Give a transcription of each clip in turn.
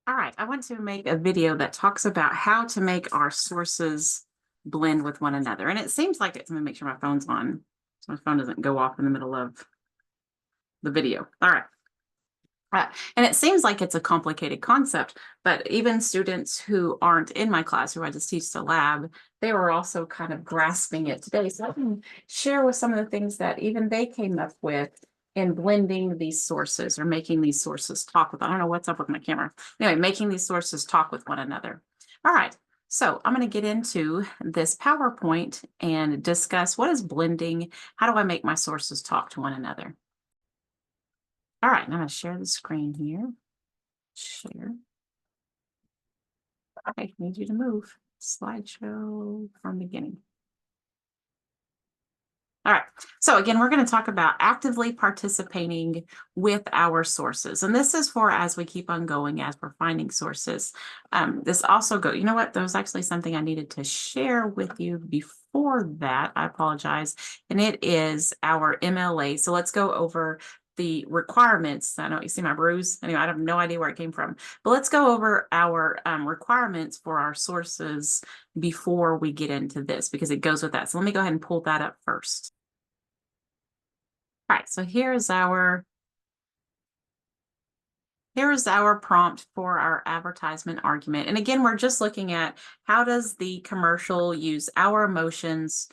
All right, I want to make a video that talks about how to make our sources blend with one another. And it seems like it's, let me make sure my phone's on so my phone doesn't go off in the middle of the video. All right. And it seems like it's a complicated concept, but even students who aren't in my class, who I just teach the lab, they were also kind of grasping it today. So I can share with some of the things that even they came up with in blending these sources or making these sources talk with, I don't know what's up with my camera. Anyway, making these sources talk with one another. All right. So I'm going to get into this PowerPoint and discuss what is blending. How do I make my sources talk to one another? All right, I'm going to share the screen here. Share. Okay, need you to move. Slideshow from beginning. All right, so again, we're going to talk about actively participating with our sources. And this is for as we keep on going, as we're finding sources. This also you know what, there was actually something I needed to share with you before that. I apologize. And it is our MLA. So let's go over the requirements. I know you see my bruise. Anyway, I have no idea where it came from, but let's go over our requirements for our sources before we get into this, because it goes with that. So let me go ahead and pull that up first. All right, so here's our prompt for our advertisement argument. And again, we're just looking at how does the commercial use our emotions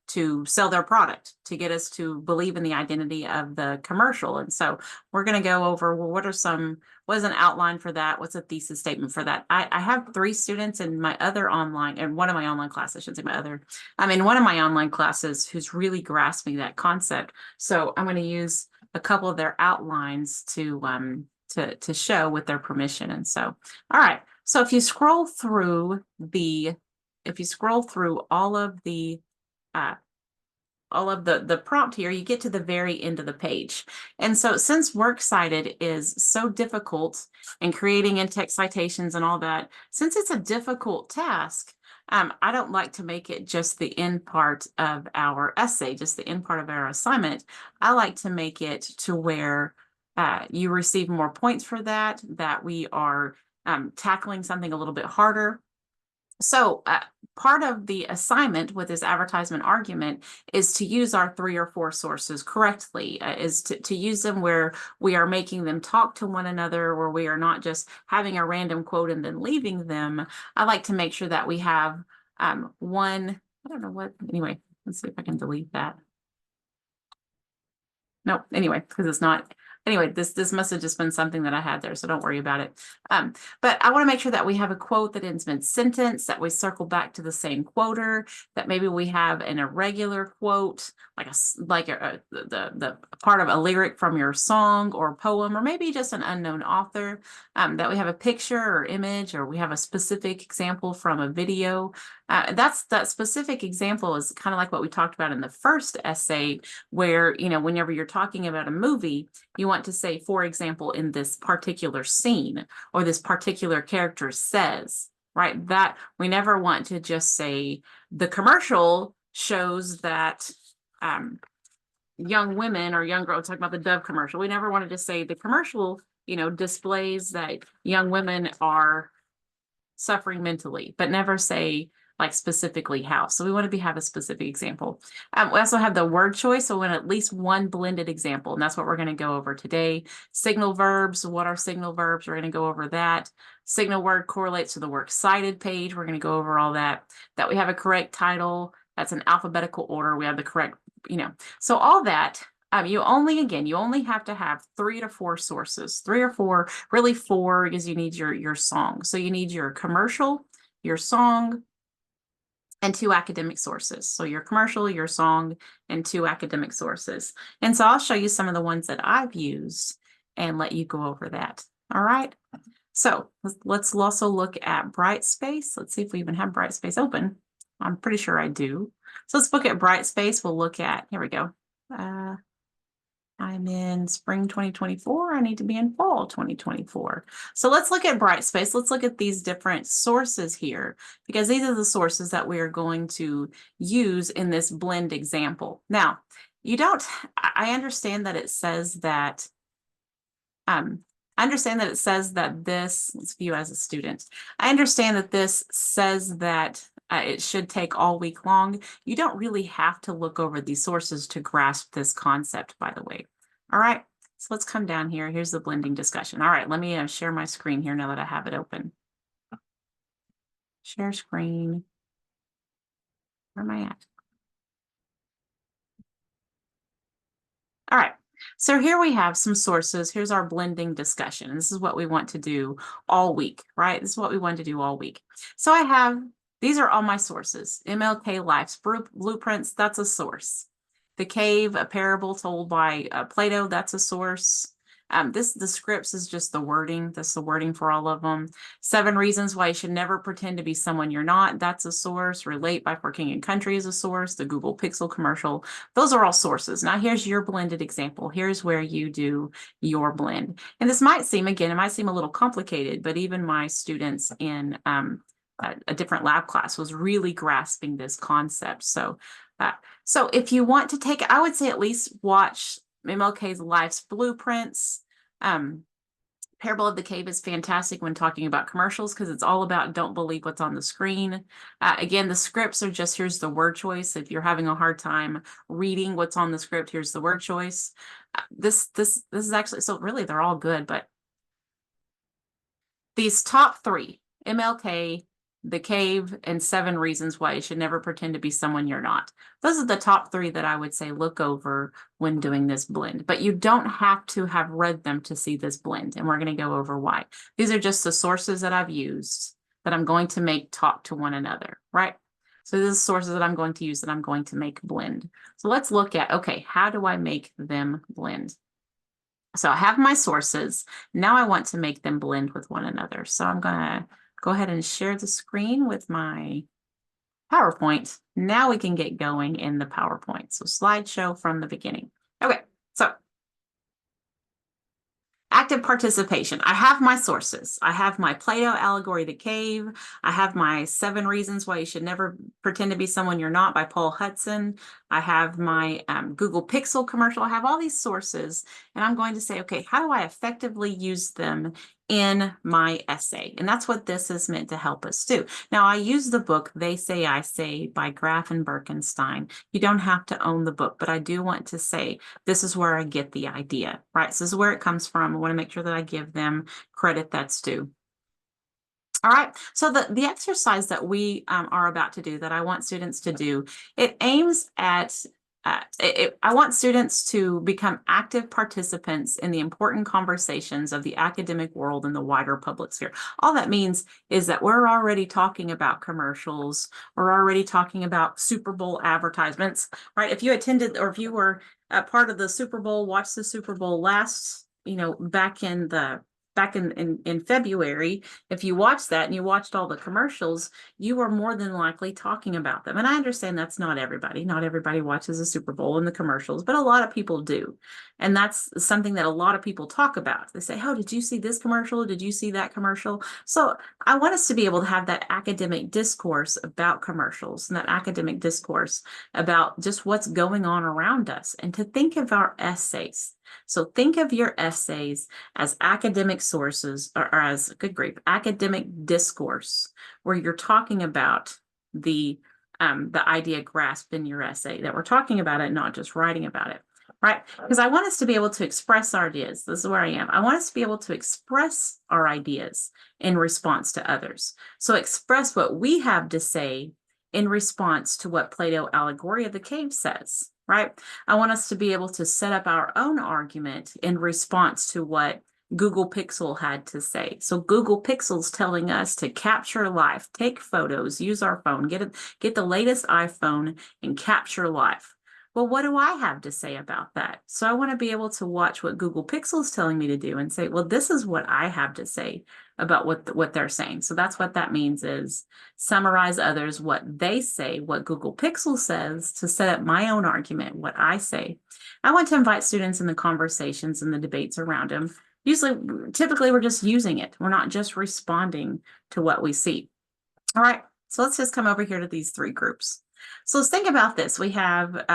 to sell their product, to get us to believe in the identity of the commercial. And so we're going to go over, well, what is an outline for that? What's a thesis statement for that? I have 3 students in my other online, and one of my online classes, I shouldn't say my other, I'm in one of my online classes who's really grasping that concept. So I'm going to use a couple of their outlines to show with their permission. And so, all right. So if you scroll through all of the prompt here, you get to the very end of the page. And so since Works Cited is so difficult in creating in-text citations and all that, since it's a difficult task, I don't like to make it just the end part of our essay, just the end part of our assignment. I like to make it to where you receive more points for that we are tackling something a little bit harder. So part of the assignment with this advertisement argument is to use our 3 or 4 sources correctly, is to use them where we are making them talk to one another, where we are not just having a random quote and then leaving them. I like to make sure that we have one, I don't know what, anyway, let's see if I can delete that. Nope, anyway, because it's not. Anyway, this must have just been something that I had there, so don't worry about it. But I want to make sure that we have a quote that ends mid-sentence, that we circle back to the same quoter, that maybe we have an irregular quote, like the part of a lyric from your song or poem, or maybe just an unknown author, that we have a picture or image, or we have a specific example from a video. That specific example is kind of like what we talked about in the first essay, where, whenever you're talking about a movie, you want to say, for example, in this particular scene, or this particular character says, right? That we never want to just say the commercial shows that young women or young girls, talking about the Dove commercial. We never wanted to say the commercial, displays that young women are suffering mentally, but never say like specifically how. So we want to have a specific example. We also have the word choice. So we want at least one blended example, and that's what we're going to go over today. Signal verbs. What are signal verbs? We're going to go over that. Signal word correlates to the Works Cited page. We're going to go over all that. That we have a correct title. That's in alphabetical order. We have the correct, so all that. You only have to have 3 to 4 sources, 3 or 4, really 4, because you need your song. So you need your commercial, your song, and 2 academic sources. So your commercial, your song, and 2 academic sources. And so I'll show you some of the ones that I've used and let you go over that. All right. So let's also look at Brightspace. Let's see if we even have Brightspace open. I'm pretty sure I do. So let's look at Brightspace. We'll look at, here we go. I'm in spring 2024. I need to be in fall 2024. So let's look at Brightspace. Let's look at these different sources here, because these are the sources that we are going to use in this blend example. Now, I understand that it says that I understand that it says that this, let's view as a student. I understand that this says that it should take all week long. You don't really have to look over these sources to grasp this concept, by the way. All right, so let's come down here. Here's the blending discussion. All right, let me share my screen here now that I have it open. Share screen. Where am I at? All right. So here we have some sources. Here's our blending discussion. This is what we want to do all week, right? This is what we want to do all week. So I have, these are all my sources. MLK Life's Blueprints, that's a source. The Cave, a parable told by Plato, that's a source. The scripts is just the wording. That's the wording for all of them. 7 Reasons Why You Should Never Pretend to Be Someone You're Not. That's a source. Relate by For King and Country is a source. The Google Pixel commercial. Those are all sources. Now here's your blended example. Here's where you do your blend. And this might seem, again, it might seem a little complicated, but even my students in a different lab class was really grasping this concept. So if you want to take, I would say at least watch MLK's Life's Blueprints. Parable of the Cave is fantastic when talking about commercials because it's all about don't believe what's on the screen. Again, the scripts are just, here's the word choice. If you're having a hard time reading what's on the script, here's the word choice. This is actually, so really they're all good, but these top 3, MLK, The Cave, and 7 Reasons Why You Should Never Pretend to Be Someone You're Not. Those are the top 3 that I would say look over when doing this blend, but you don't have to have read them to see this blend, and we're going to go over why. These are just the sources that I've used that I'm going to make talk to one another, right? So these are sources that I'm going to use that I'm going to make blend. So let's look at, okay, how do I make them blend? So I have my sources. Now I want to make them blend with one another. So I'm going to go ahead and share the screen with my PowerPoint. Now we can get going in the PowerPoint. So slideshow from the beginning. Okay, so active participation. I have my sources. I have my Plato allegory, The Cave. I have my 7 Reasons Why You Should Never Pretend to Be Someone You're Not by Paul Hudson. I have my Google Pixel commercial. I have all these sources, and I'm going to say, okay, how do I effectively use them in my essay? And that's what this is meant to help us do. Now, I use the book They Say, I Say by Graf and Birkenstein. You don't have to own the book, but I do want to say this is where I get the idea, right? So this is where it comes from. I want to make sure that I give them credit that's due. All right, so the exercise that we are about to do, that I want students to do, it aims at I want students to become active participants in the important conversations of the academic world and the wider public sphere. All that means is that we're already talking about commercials. We're already talking about Super Bowl advertisements, right? If you attended, or if you were a part of the Super Bowl, watched the Super Bowl last, back in February, if you watched that and you watched all the commercials, you were more than likely talking about them. And I understand that's not everybody. Not everybody watches the Super Bowl and the commercials, but a lot of people do. And that's something that a lot of people talk about. They say, oh, did you see this commercial? Did you see that commercial? So I want us to be able to have that academic discourse about commercials and that academic discourse about just what's going on around us, and to think of our essays. So think of your essays as academic sources, or as, good grief, academic discourse, where you're talking about the idea grasped in your essay, that we're talking about it, not just writing about it, right? Because I want us to be able to express our ideas. This is where I am. I want us to be able to express our ideas in response to others. So express what we have to say in response to what Plato Allegory of the Cave says. Right? I want us to be able to set up our own argument in response to what Google Pixel had to say. So Google Pixel's telling us to capture life, take photos, use our phone, get the latest iPhone and capture life. Well, what do I have to say about that? So I want to be able to watch what Google Pixel is telling me to do and say, well, this is what I have to say about what they're saying. So that's what that means, is summarize others, what they say, what Google Pixel says, to set up my own argument, what I say. I want to invite students in the conversations and the debates around them. Typically, we're just using it. We're not just responding to what we see. All right, so let's just come over here to these 3 groups. So let's think about this. We have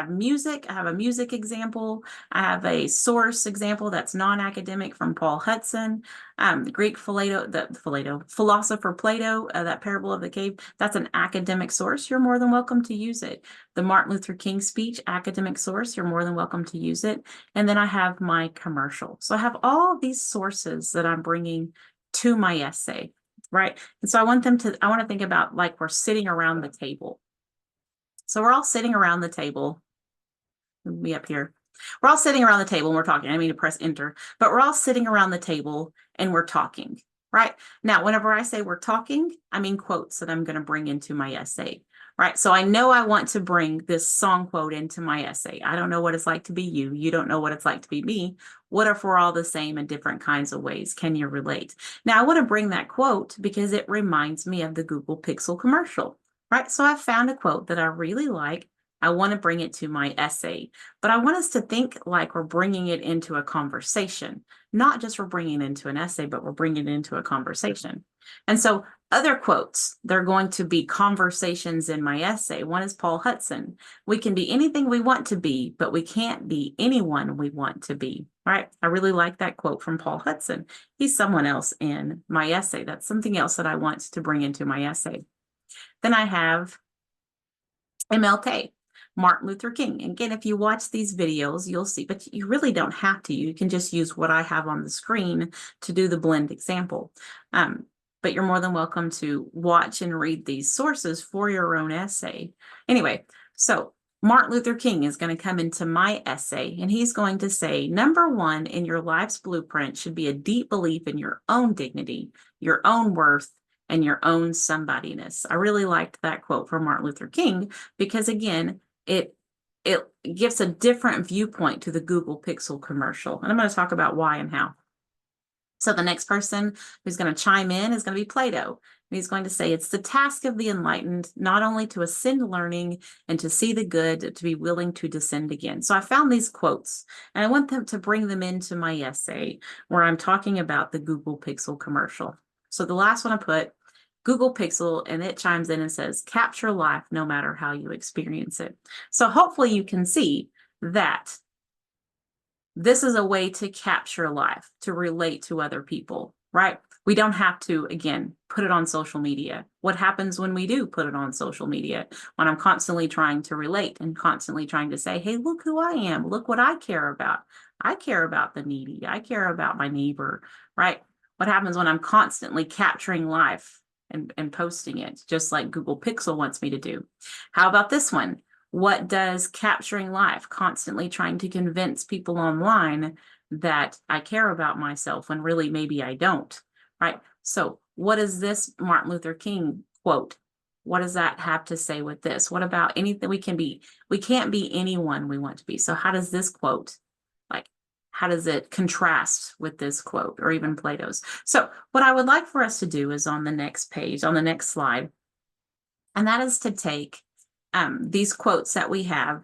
music. I have a music example. I have a source example that's non-academic from Paul Hudson. The Greek philosopher Plato, that parable of the cave, that's an academic source. You're more than welcome to use it. The Martin Luther King speech, academic source. You're more than welcome to use it. And then I have my commercial. So I have all these sources that I'm bringing to my essay, right? And so I want to think about like we're sitting around the table. So we're all sitting around the table. Me up here. We're all sitting around the table and we're talking. I mean to press enter, but we're all sitting around the table and we're talking, right? Now, whenever I say we're talking, I mean quotes that I'm going to bring into my essay, right? So I know I want to bring this song quote into my essay. I don't know what it's like to be you. You don't know what it's like to be me. What if we're all the same in different kinds of ways? Can you relate? Now, I want to bring that quote because it reminds me of the Google Pixel commercial. Right, so I found a quote that I really like. I want to bring it to my essay, but I want us to think like we're bringing it into a conversation, not just we're bringing it into an essay, but we're bringing it into a conversation. And so other quotes, they're going to be conversations in my essay. One is Paul Hudson. We can be anything we want to be, but we can't be anyone we want to be, right? I really like that quote from Paul Hudson. He's someone else in my essay. That's something else that I want to bring into my essay. Then I have MLK, Martin Luther King. Again, if you watch these videos, you'll see, but you really don't have to. You can just use what I have on the screen to do the blend example. But you're more than welcome to watch and read these sources for your own essay. Anyway, so Martin Luther King is going to come into my essay and he's going to say, number one in your life's blueprint should be a deep belief in your own dignity, your own worth, and your own somebodyness. I really liked that quote from Martin Luther King because again, it gives a different viewpoint to the Google Pixel commercial. And I'm going to talk about why and how. So the next person who's going to chime in is going to be Plato. And he's going to say, it's the task of the enlightened not only to ascend learning and to see the good, to be willing to descend again. So I found these quotes and I want them to bring them into my essay where I'm talking about the Google Pixel commercial. So the last one I put, Google Pixel, and it chimes in and says, capture life no matter how you experience it. So hopefully you can see that this is a way to capture life, to relate to other people, right? We don't have to, again, put it on social media. What happens when we do put it on social media? When I'm constantly trying to relate and constantly trying to say, hey, look who I am. Look what I care about. I care about the needy. I care about my neighbor, right? What happens when I'm constantly capturing life and posting it, just like Google Pixel wants me to do? How about this one? What does capturing life, constantly trying to convince people online that I care about myself when really maybe I don't, right? So what is this Martin Luther King quote? What does that have to say with this? What about anything we can be? We can't be anyone we want to be. So how does this quote, like, how does it contrast with this quote or even Plato's? So what I would like for us to do is on the next page, on the next slide, and that is to take these quotes that we have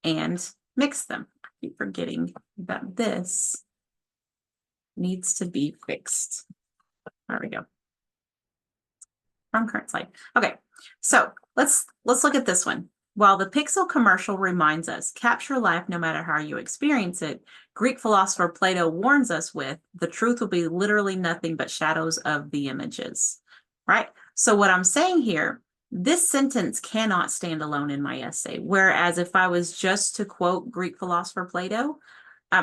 and mix them. I keep forgetting that this needs to be fixed. There we go. From current slide. Okay, so let's look at this one. While the Pixel commercial reminds us, capture life no matter how you experience it, Greek philosopher Plato warns us with, the truth will be literally nothing but shadows of the images, right? So what I'm saying here, this sentence cannot stand alone in my essay, whereas if I was just to quote Greek philosopher Plato,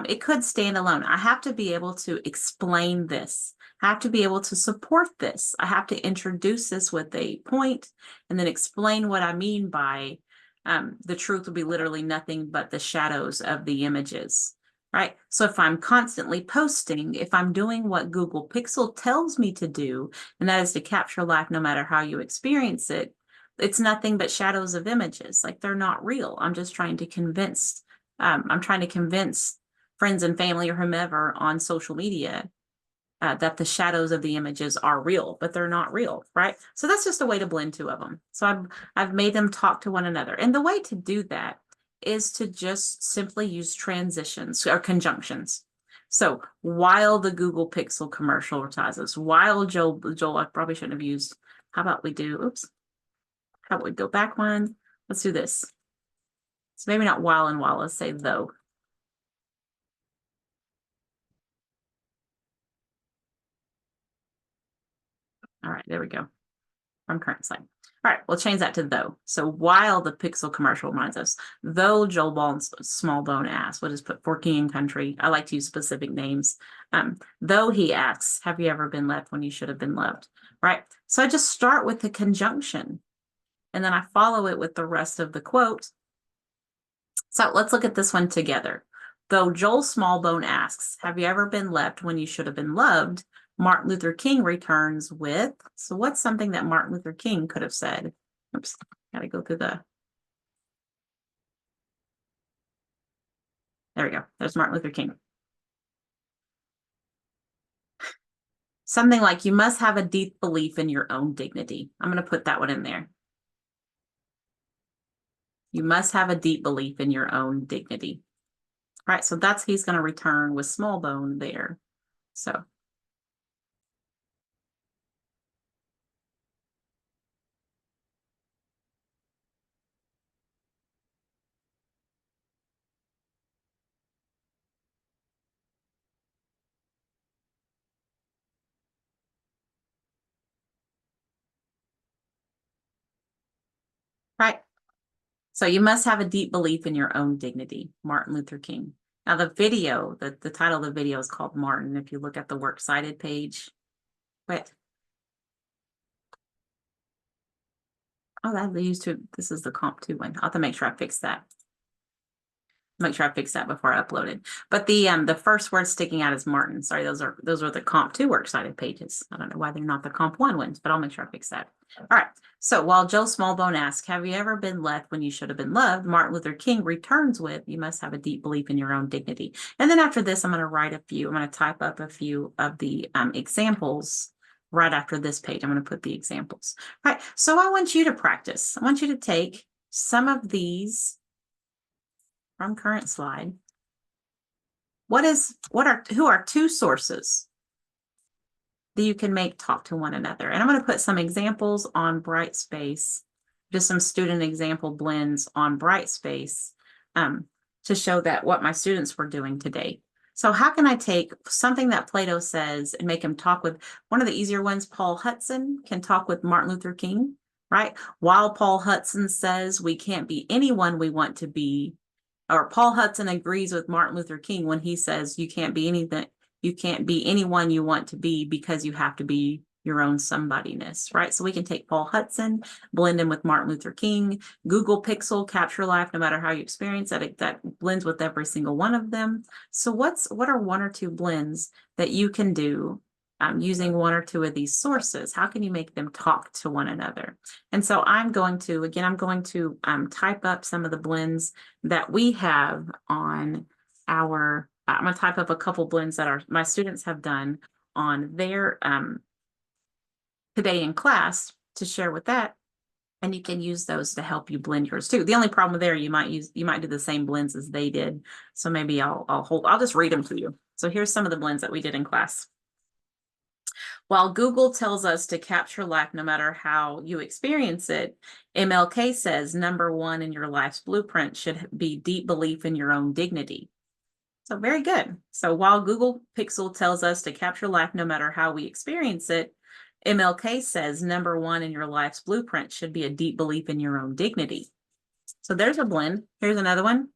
it could stand alone. I have to be able to explain this. I have to be able to support this. I have to introduce this with a point and then explain what I mean by the truth will be literally nothing but the shadows of the images, right? So if I'm constantly posting, if I'm doing what Google Pixel tells me to do, and that is to capture life no matter how you experience it, it's nothing but shadows of images. Like they're not real. I'm just trying to convince, friends and family or whomever on social media that the shadows of the images are real, but they're not real, right? So that's just a way to blend two of them. So I've made them talk to one another. And the way to do that is to just simply use transitions or conjunctions. So while the Google Pixel commercial advertises, while Joel, I probably shouldn't have used, how about we do, how about we go back one? Let's do this. So maybe not while and while, let's say though. All right, there we go. From current slide. All right, we'll change that to though. So while the Pixel commercial reminds us, though Joel Smallbone asks, we'll just put for King and Country. I like to use specific names. Though he asks, have you ever been left when you should have been loved? Right. So I just start with the conjunction and then I follow it with the rest of the quote. So let's look at this one together. Though Joel Smallbone asks, have you ever been left when you should have been loved? Martin Luther King returns with, so what's something that Martin Luther King could have said? Oops, gotta go through the, there we go. There's Martin Luther King. Something like, you must have a deep belief in your own dignity. I'm going to put that one in there. You must have a deep belief in your own dignity. All right, so that's, he's going to return with Smallbone there. So. Right. So you must have a deep belief in your own dignity, Martin Luther King. Now the video, the title of the video is called Martin. If you look at the works cited page, but oh, that they used to. This is the comp 2 one. I'll have to make sure I fix that. Make sure I fix that before I upload it. But the first word sticking out is Martin. Sorry, those are the comp 2 works cited pages. I don't know why they're not the comp 1 ones, but I'll make sure I fix that. All right. So while Joe Smallbone asks, have you ever been left when you should have been loved? Martin Luther King returns with, you must have a deep belief in your own dignity. And then after this, I'm going to write a few. I'm going to type up a few of the examples right after this page. I'm going to put the examples. All right. So I want you to practice. I want you to take some of these from current slide. Who are 2 sources that you can make talk to one another? And I'm going to put some examples on Brightspace, just some student example blends on Brightspace to show that what my students were doing today. So how can I take something that Plato says and make him talk with one of the easier ones? Paul Hudson can talk with Martin Luther King, right? While Paul Hudson says we can't be anyone we want to be, or Paul Hudson agrees with Martin Luther King when he says you can't be anything, you can't be anyone you want to be because you have to be your own somebodyness, right? So we can take Paul Hudson, blend him with Martin Luther King, Google Pixel, capture life no matter how you experience it. That blends with every single one of them. So what are 1 or 2 blends that you can do using 1 or 2 of these sources? How can you make them talk to one another? And so I'm going to type up some of the blends that we have on our, I'm going to type up a couple blends that my students have done on their today in class to share with that. And you can use those to help you blend yours too. The only problem there, you might do the same blends as they did. So maybe I'll just read them to you. So here's some of the blends that we did in class. While Google tells us to capture life no matter how you experience it, MLK says number 1 in your life's blueprint should be deep belief in your own dignity. So very good. So while Google Pixel tells us to capture life no matter how we experience it, MLK says number 1 in your life's blueprint should be a deep belief in your own dignity. So there's a blend. Here's another one.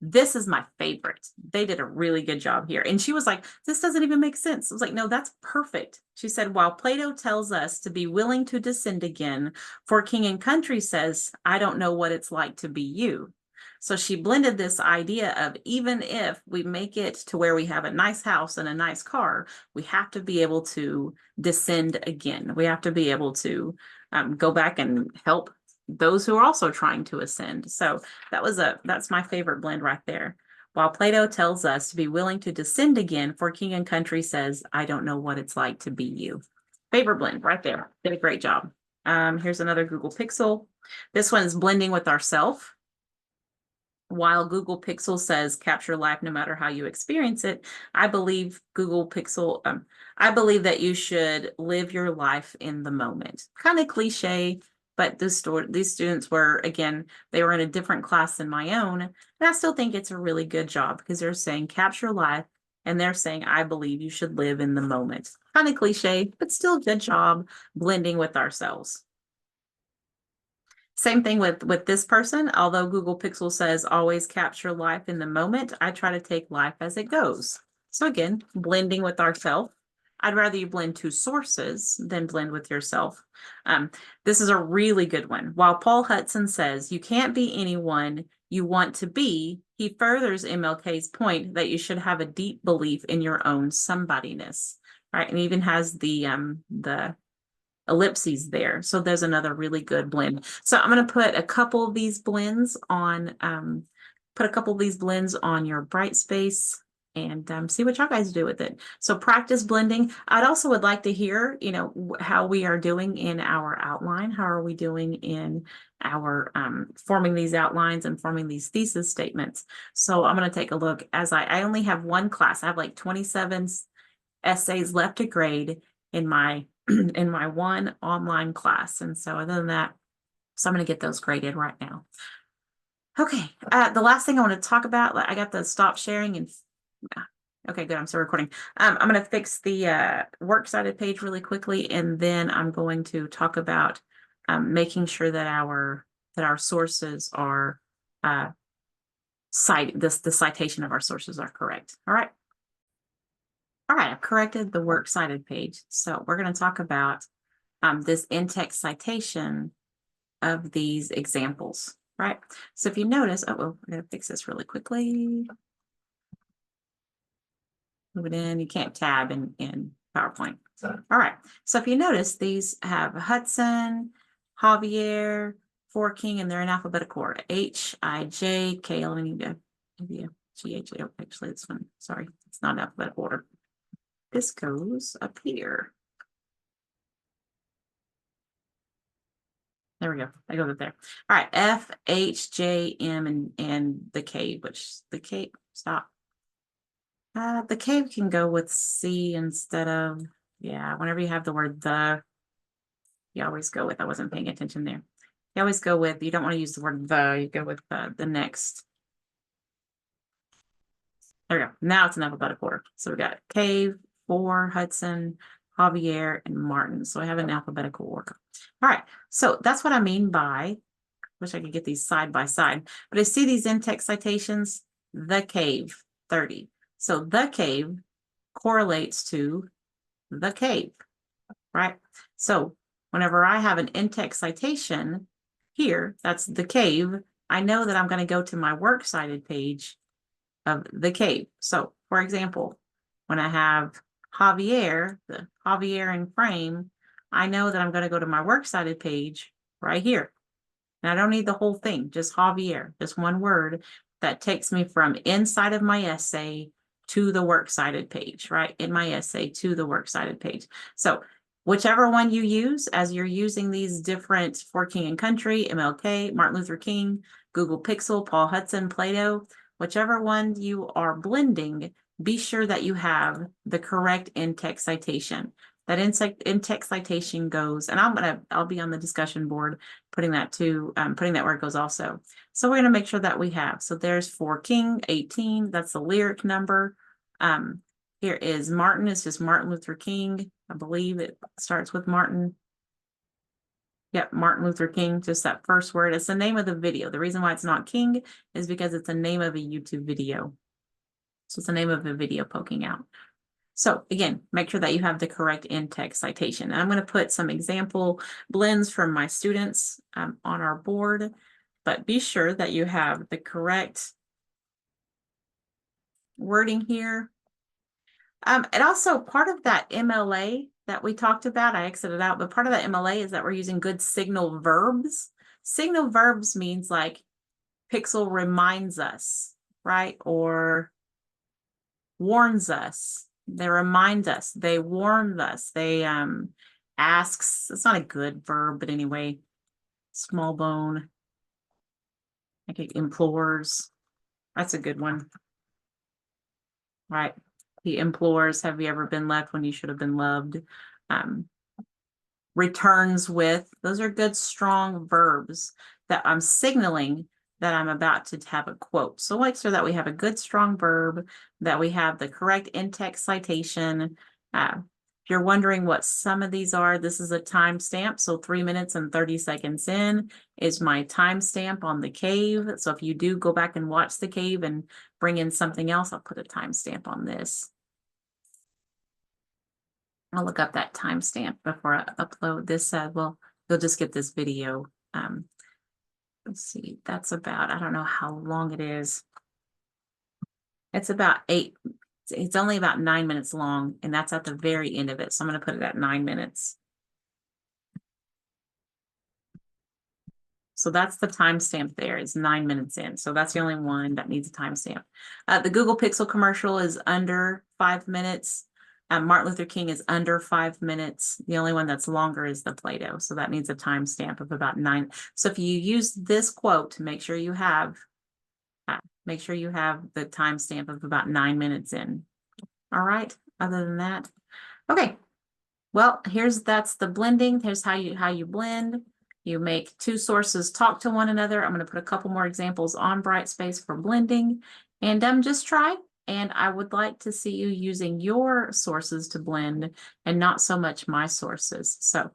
This is my favorite. They did a really good job here. And she was like, this doesn't even make sense. I was like, no, that's perfect. She said, while Plato tells us to be willing to descend again, for King and Country says, I don't know what it's like to be you. So she blended this idea of even if we make it to where we have a nice house and a nice car, we have to be able to descend again. We have to be able to go back and help those who are also trying to ascend. So that's my favorite blend right there. While Plato tells us to be willing to descend again, for King and Country says, I don't know what it's like to be you. Favorite blend right there. Did a great job. Here's another Google Pixel. This one's blending with ourself. While Google Pixel says capture life no matter how you experience it, I believe Google Pixel, I believe that you should live your life in the moment. Kind of cliche, but these students were, again, they were in a different class than my own. And I still think it's a really good job because they're saying capture life and they're saying, I believe you should live in the moment. Kind of cliche, but still good job blending with ourselves. Same thing with this person. Although Google Pixel says always capture life in the moment, I try to take life as it goes. So again, blending with ourselves. I'd rather you blend two sources than blend with yourself. This is a really good one. While Paul Hudson says you can't be anyone you want to be, he furthers MLK's point that you should have a deep belief in your own somebodyness, right? And even has the ellipses there. So there's another really good blend. So I'm going to put a couple of these blends on, your Brightspace and see what y'all guys do with it. So practice blending. I'd also would like to hear, how we are doing in our outline. How are we doing in our forming these outlines and forming these thesis statements? So I'm going to take a look as I only have one class. I have like 27 essays left to grade in my in my one online class. And so other than that, so I'm going to get those graded right now. Okay. The last thing I want to talk about, I got the stop sharing and okay, good. I'm still recording. I'm going to fix the works cited page really quickly, and then I'm going to talk about making sure that our sources are the citation of our sources are correct. All right. All right, I've corrected the works cited page. So we're going to talk about this in-text citation of these examples, right? So if you notice, we're going to fix this really quickly. Move it in. You can't tab in PowerPoint. All right. So if you notice, these have Hudson, Javier, Forking, and they're in alphabetical order. H, I, J, K. Let me need to maybe a G, H. Oh, actually, this one. Sorry, it's not in alphabetical order. This goes up here. There we go. I go up there. All right. F, H, J, M, and the K, which the K, stop. The K can go with C instead of, whenever you have the word the, you always go with, I wasn't paying attention there. You always go with, you don't want to use the word the, you go with the next. There we go. Now it's in alphabetical order. So we got Cave, For, Hudson, Javier, and Martin. So I have an alphabetical order. All right. So that's what I mean by, wish I could get these side by side, but I see these in-text citations, the cave, 30. So the cave correlates to the cave, right? So whenever I have an in-text citation here, that's the cave, I know that I'm going to go to my works cited page of the cave. So for example, when I have Javier, the Javier in frame, I know that I'm going to go to my works cited page right here. And I don't need the whole thing, just Javier, just one word that takes me from inside of my essay to the works cited page, right? In my essay to the works cited page. So whichever one you use as you're using these different For King and Country, MLK, Martin Luther King, Google Pixel, Paul Hudson, Plato, whichever one you are blending, be sure that you have the correct in-text citation. That in-text citation goes, and I'll be on the discussion board putting that where it goes also. So we're going to make sure that we have. So there's For King 18. That's the lyric number. Here is Martin. It's just Martin Luther King. I believe it starts with Martin. Yep, Martin Luther King, just that first word. It's the name of the video. The reason why it's not King is because it's the name of a YouTube video. So it's the name of a video poking out. So again, make sure that you have the correct in-text citation. And I'm going to put some example blends from my students on our board, but be sure that you have the correct wording here. And also part of that MLA that we talked about, I exited out, but part of that MLA is that we're using good signal verbs. Signal verbs means like Pixel reminds us, right? Or warns us. They remind us, they warn us, they asks. It's not a good verb, but anyway, small bone. Like it implores. That's a good one. Right. He implores, have you ever been left when you should have been loved? returns with. Those are good, strong verbs that I'm signaling that I'm about to have a quote. So make sure that we have a good, strong verb, that we have the correct in-text citation. If you're wondering what some of these are, this is a timestamp. So 3 minutes and 30 seconds in is my timestamp on the cave. So if you do go back and watch the cave and bring in something else, I'll put a timestamp on this. I'll look up that timestamp before I upload this. Well, you'll just get this video. Let's see, that's about, I don't know how long it is. It's about it's only about 9 minutes long, and that's at the very end of it. So I'm going to put it at 9 minutes. So that's the timestamp there. It's 9 minutes in. So that's the only one that needs a timestamp. The Google Pixel commercial is under 5 minutes. Martin Luther King is under 5 minutes. The only one that's longer is the Play-Doh. So that needs a timestamp of about 9. So if you use this quote, make sure you have the timestamp of about 9 minutes in. All right. Other than that, okay. Well, that's the blending. Here's how you blend. You make two sources talk to one another. I'm going to put a couple more examples on Brightspace for blending, and just try. And I would like to see you using your sources to blend and not so much my sources. So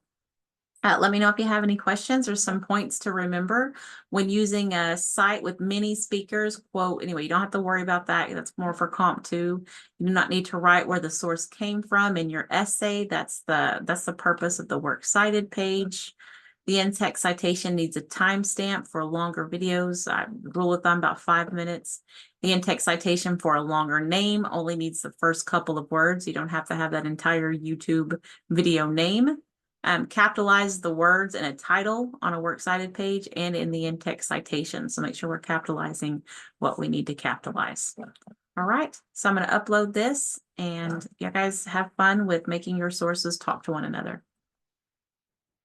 let me know if you have any questions or some points to remember when using a site with many speakers. Quote, anyway, you don't have to worry about that. That's more for Comp 2. You do not need to write where the source came from in your essay. That's the purpose of the Works Cited page. The in-text citation needs a timestamp for longer videos. Rule of thumb, about 5 minutes. The in-text citation for a longer name only needs the first couple of words. You don't have to have that entire YouTube video name. Capitalize the words in a title on a Works Cited page and in the in-text citation. So make sure we're capitalizing what we need to capitalize. All right, so I'm going to upload this, and you guys have fun with making your sources talk to one another.